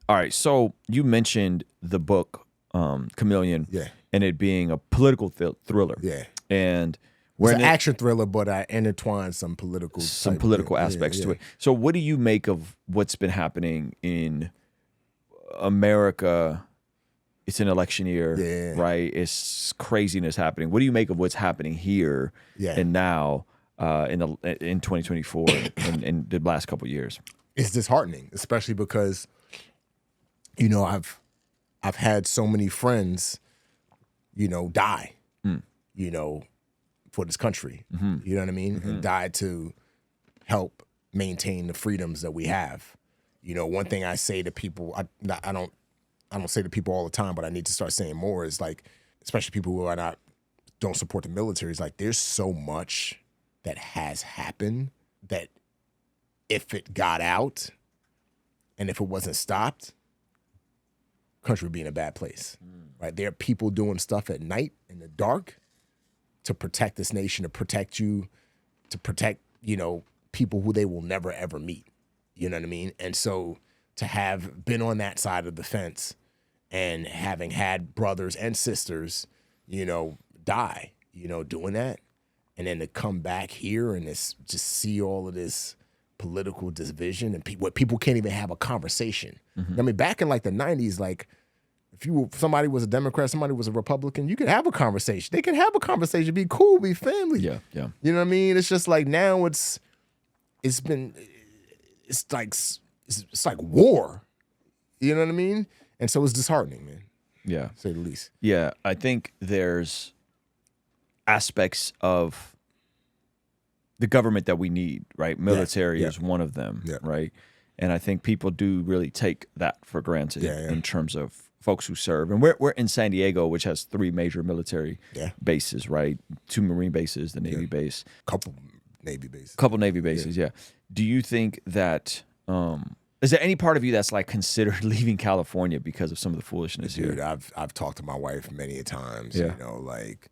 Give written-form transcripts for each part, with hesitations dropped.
All right. So you mentioned the book Chameleon, Yeah. and it being a political thriller. Yeah. And It's an action thriller, but I intertwine some political aspects to it. So what do you make of what's been happening in America? It's an election year, right? It's craziness happening. What do you make of what's happening here and now in 2024 and the last couple of years? It's disheartening, especially because, you know, I've had so many friends, you know, die, you know, for this country. You know what I mean? And died to help maintain the freedoms that we have. You know, one thing I say to people, I don't say to people all the time, but I need to start saying more, is like, especially people who don't support the military, is like, there's so much that has happened that if it got out and if it wasn't stopped, country would be in a bad place, right? There are people doing stuff at night in the dark to protect this nation, to protect you, to protect, you know, people who they will never, ever meet. You know what I mean? And so to have been on that side of the fence and having had brothers and sisters, you know, die, you know, doing that, and then to come back here and just see all of this political division and what people can't even have a conversation. I mean, back in like the 90s, like if somebody was a Democrat, somebody was a Republican, you could have a conversation. They can have a conversation, be cool, be family. Yeah, yeah. You know what I mean? It's just like now it's like war. You know what I mean? And so it's disheartening, man. Yeah. To say the least. Yeah, I think there's aspects of the government that we need, right? Military is one of them, right? And I think people do really take that for granted in terms of folks who serve. And we're in San Diego, which has 3 major military bases, right? 2 Marine bases, the Navy base. Couple Navy bases. Yeah. Do you think that is there any part of you that's like considered leaving California because of some of the foolishness here? Dude, I've talked to my wife many a times, you know, like,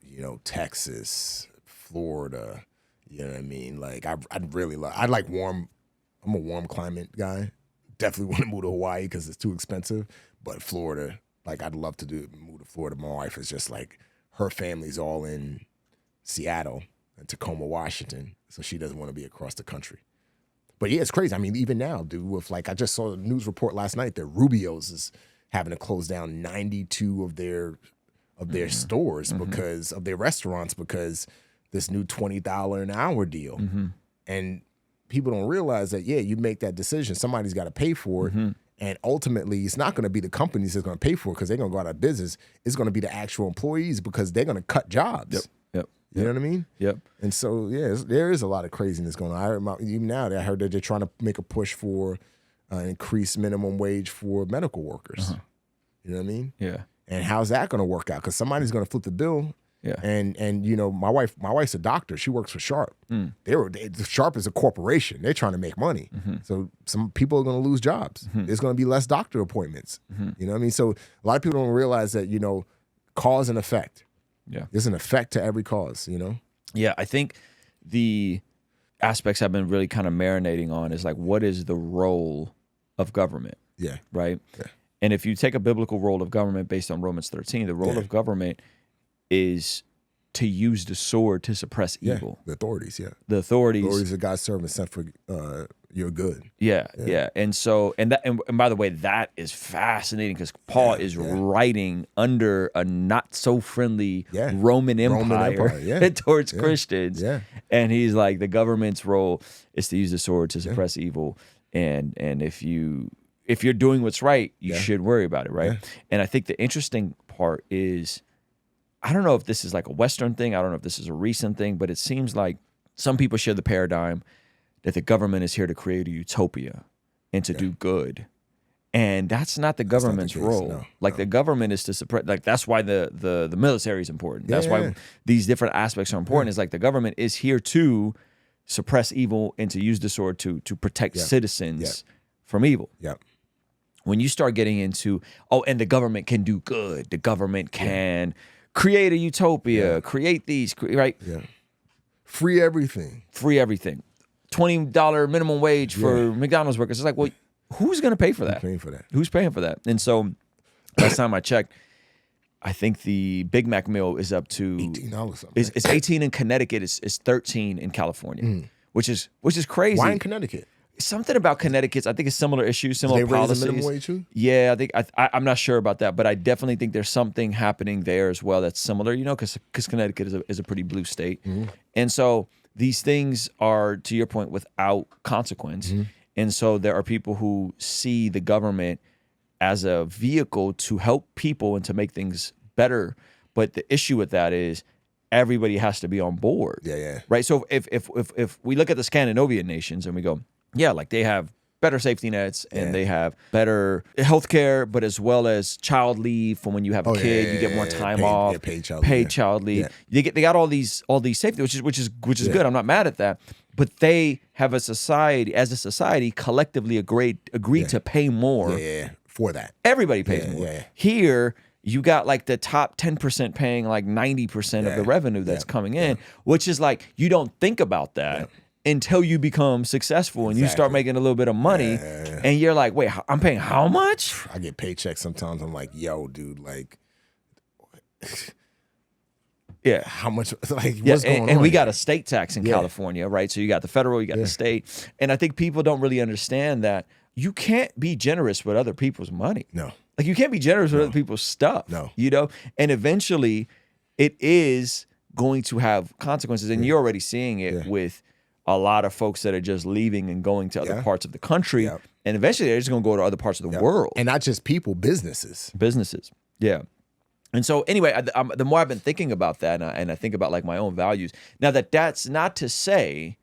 you know, Texas, Florida, you know what I mean? Like I'm a warm climate guy. Definitely want to move to Hawaii because it's too expensive. But Florida, like I'd love to move to Florida. My wife is just like, her family's all in Seattle and Tacoma, Washington. So she doesn't want to be across the country. But yeah, it's crazy. I mean, even now, dude, with like, I just saw a news report last night that Rubio's is having to close down 92 of their stores because of their restaurants, because this new $20 an hour deal. And people don't realize that, you make that decision, somebody's got to pay for it. And ultimately, it's not going to be the companies that's going to pay for it because they're going to go out of business. It's going to be the actual employees because they're going to cut jobs. You know what I mean? And so, there is a lot of craziness going on. Even now, I heard that they're trying to make a push for increased minimum wage for medical workers. You know what I mean? Yeah. And how's that going to work out? Because somebody's going to flip the bill. Yeah. And you know, my wife's a doctor. She works for Sharp. Sharp is a corporation. They're trying to make money. So some people are going to lose jobs. There's going to be less doctor appointments. You know what I mean? So a lot of people don't realize that, you know, cause and effect. Yeah. There's an effect to every cause, you know? Yeah, I think the aspects I've been really kind of marinating on is like, what is the role of government? Yeah. Right? Yeah. And if you take a biblical role of government based on Romans 13, the role of government is to use the sword to suppress evil. The authorities, The authorities. The authorities are God's servants sent for your good. Yeah. And so, and by the way, that is fascinating because Paul is writing under a not so friendly Roman Empire towards Christians. And he's like, the government's role is to use the sword to suppress evil. And if you're doing what's right, you should worry about it, right? And I think the interesting part is, I don't know if this is like a Western thing. I don't know if this is a recent thing, but it seems like some people share the paradigm that the government is here to create a utopia and to do good. And that's not the government's role. No, like the government is to suppress, like that's why the military is important. That's why these different aspects are important. It's like the government is here to suppress evil and to use the sword to protect citizens from evil. When you start getting into, and the government can do good. The government can create a utopia, create these, right? Free everything. $20 minimum wage for McDonald's workers. It's like, well, who's going to pay for that? Who's paying for that? Who's paying for that? And so last time I checked, I think the Big Mac meal is up to $18. It's 18 in Connecticut. It's 13 in California, which is crazy. Why in Connecticut? Something about Connecticut. I think it's similar issues, similar policies. They raise the minimum wage too? Yeah, I think I'm not sure about that, but I definitely think there's something happening there as well that's similar. You know, because Connecticut is a pretty blue state, and so these things are, to your point, without consequence. And so there are people who see the government as a vehicle to help people and to make things better. But the issue with that is everybody has to be on board. Yeah. Right. So if we look at the Scandinavian nations and we go, yeah, like they have better safety nets and they have better healthcare, but as well as child leave for when you have a kid, you get more time off, paid child leave. They got all these safety, which is good. I'm not mad at that. But they have as a society, collectively agreed to pay more. For that. Everybody pays more. Here, you got like the top 10% paying like 90% of the revenue that's coming in, which is like, you don't think about that until you become successful and you start making a little bit of money and you're like, wait, I'm paying how much? I get paychecks sometimes. I'm like, yo, dude, like... how much, like, what's going on? And we got a state tax in California, right? So you got the federal, you got the state. And I think people don't really understand that you can't be generous with other people's money. No. Like, you can't be generous with other people's stuff. No. You know? And eventually, it is going to have consequences. And you're already seeing it with a lot of folks that are just leaving and going to other parts of the country. And eventually, they're just going to go to other parts of the world. And not just people, businesses. Yeah. And so anyway, the more I've been thinking about that, and I think about like my own values. Now that's not to say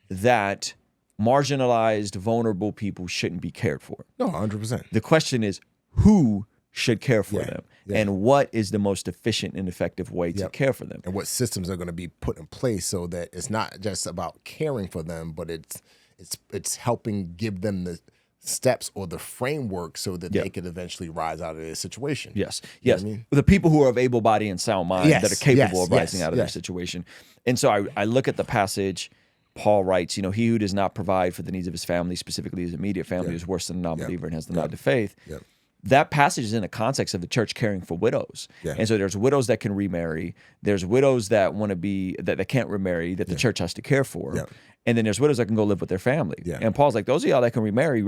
that marginalized, vulnerable people shouldn't be cared for. No, 100%. The question is, who should care for them, and what is the most efficient and effective way to care for them, and what systems are going to be put in place so that it's not just about caring for them, but it's helping give them the steps or the framework so that they can eventually rise out of their situation. Yes. You know what I mean? The people who are of able body and sound mind that are capable of rising out of their situation. And so I look at the passage. Paul writes, you know, he who does not provide for the needs of his family, specifically his immediate family, is worse than a non-believer and has denied the faith. That passage is in the context of the church caring for widows. And so there's widows that can remarry. There's widows that want to be, that can't remarry, that the church has to care for. And then there's widows that can go live with their family. And Paul's like, those of y'all that can remarry.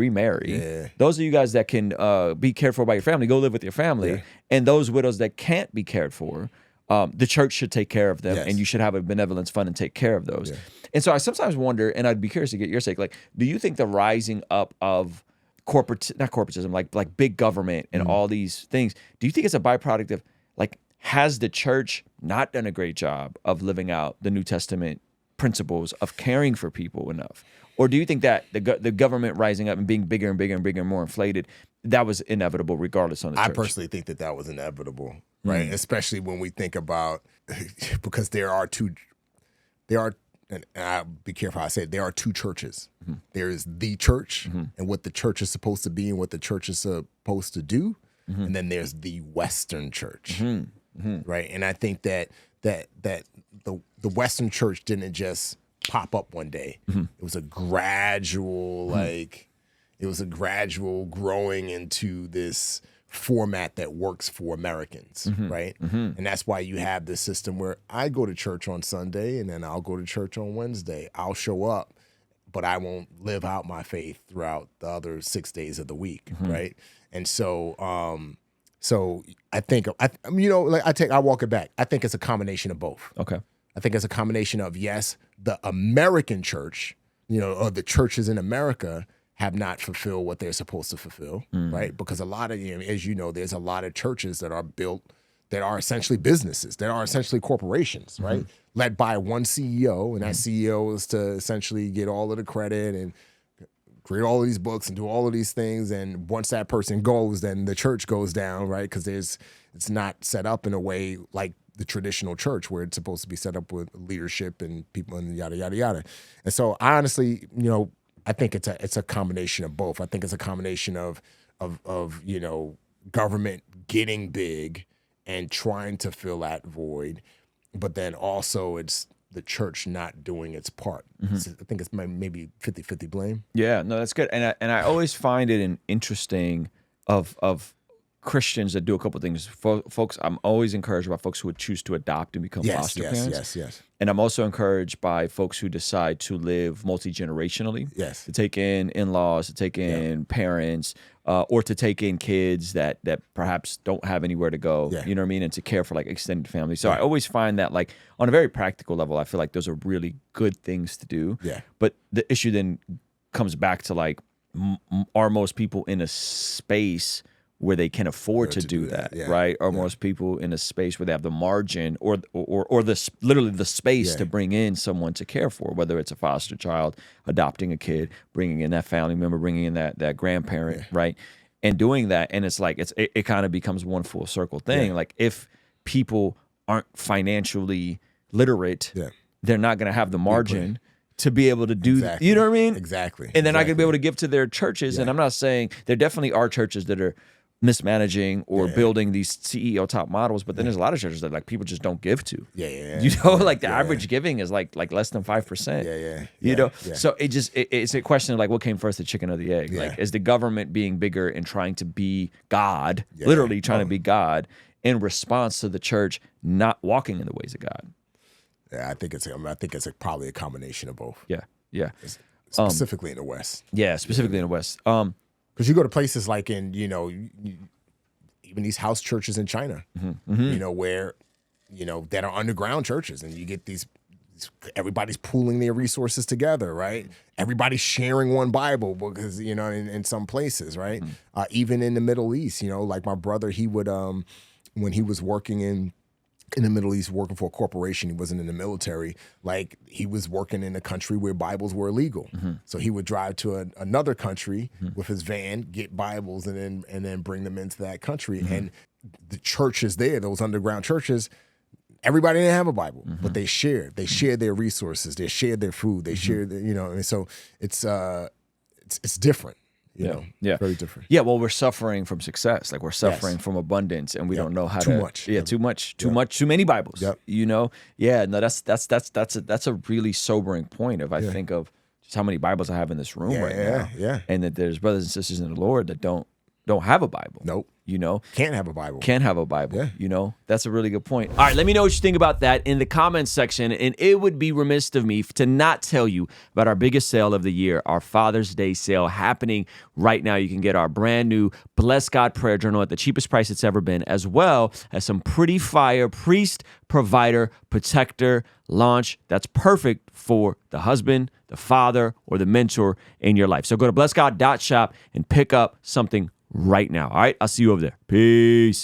Those of you guys that can be cared for by your family, go live with your family. And those widows that can't be cared for, the church should take care of them, and you should have a benevolence fund and take care of those. And so I sometimes wonder, and I'd be curious to get your take, like, do you think the rising up of not corporatism, like big government and all these things, do you think it's a byproduct of, like, has the church not done a great job of living out the New Testament principles of caring for people enough? Or do you think that the government rising up and being bigger and bigger and bigger and more inflated, that was inevitable regardless on the church? I personally think that was inevitable, right? Especially when we think about, because and I'll be careful how I say it, there are two churches. There is the church and what the church is supposed to be and what the church is supposed to do. And then there's the Western church, right? And I think that the Western church didn't just pop up one day. It was a gradual, it was a gradual growing into this format that works for Americans, right? And that's why you have this system where I go to church on Sunday and then I'll go to church on Wednesday. I'll show up, but I won't live out my faith throughout the other 6 days of the week, right? And so, I think, I walk it back. I think it's a combination of both. Okay. I think it's a combination of, yes, the American church, or the churches in America have not fulfilled what they're supposed to fulfill, right? Because a lot of, as you know, there's a lot of churches that are built that are essentially businesses, that are essentially corporations, right? Led by one CEO, and that CEO is to essentially get all of the credit and create all of these books and do all of these things. And once that person goes, then the church goes down, right? Because it's not set up in a way like the traditional church where it's supposed to be set up with leadership and people and yada, yada, yada. And so I honestly, I think it's a combination of both. I think it's a combination of government getting big and trying to fill that void, but then also it's the church not doing its part. I think it's maybe 50-50 blame. Yeah, no, that's good. And I always find it interesting of Christians that do a couple of things. Folks, I'm always encouraged by folks who would choose to adopt and become foster parents. Yes. And I'm also encouraged by folks who decide to live multi-generationally. Yes. To take in in-laws, to take in parents, or to take in kids that perhaps don't have anywhere to go. Yeah. You know what I mean? And to care for like extended family. So I always find that like on a very practical level, I feel like those are really good things to do. Yeah. But the issue then comes back to like, are most people in a space where they can afford to do that, right? Or most people in a space where they have the margin or literally the space to bring in someone to care for, whether it's a foster child, adopting a kid, bringing in that family member, bringing in that grandparent, right? And doing that, and it's like it kind of becomes one full circle thing. Like if people aren't financially literate, they're not going to have the margin to be able to do, you know what I mean? Exactly. And they're not going to be able to give to their churches. And I'm not saying there definitely are churches that are mismanaging or building these CEO top models, but then there's a lot of churches that like people just don't give to. You know, like the average giving is like less than 5%. You know, so it's a question of like what came first, the chicken or the egg? Like is the government being bigger and trying to be God, literally trying to be God, in response to the church not walking in the ways of God? Yeah, I think it's probably a combination of both. Yeah. Specifically in the West. Yeah, specifically in the West. Because you go to places like in, even these house churches in China, where, that are underground churches, and you get these, everybody's pooling their resources together, right? Everybody's sharing one Bible because, in some places, right? Even in the Middle East, like my brother, he would, when he was working in the Middle East, working for a corporation, he wasn't in the military, like he was working in a country where Bibles were illegal. So he would drive to another country with his van, get Bibles, and then bring them into that country. And the churches there, those underground churches, everybody didn't have a Bible, but they shared. They shared their resources. They shared their food. They shared, and so it's different. Very different. Yeah, well, we're suffering from success. Like we're suffering from abundance, and we don't know how too much. Yeah, too much. Too many Bibles. Yeah, no, that's a really sobering point. If I think of just how many Bibles I have in this room right now, and that there's brothers and sisters in the Lord that don't have a Bible. Nope. Can't have a Bible. Can't have a Bible. That's a really good point. All right, let me know what you think about that in the comments section. And it would be remiss of me to not tell you about our biggest sale of the year, our Father's Day sale happening right now. You can get our brand new Bless God Prayer Journal at the cheapest price it's ever been, as well as some pretty fire priest, provider, protector launch that's perfect for the husband, the father, or the mentor in your life. So go to blessgod.shop and pick up something right now. All right, I'll see you over there. Peace.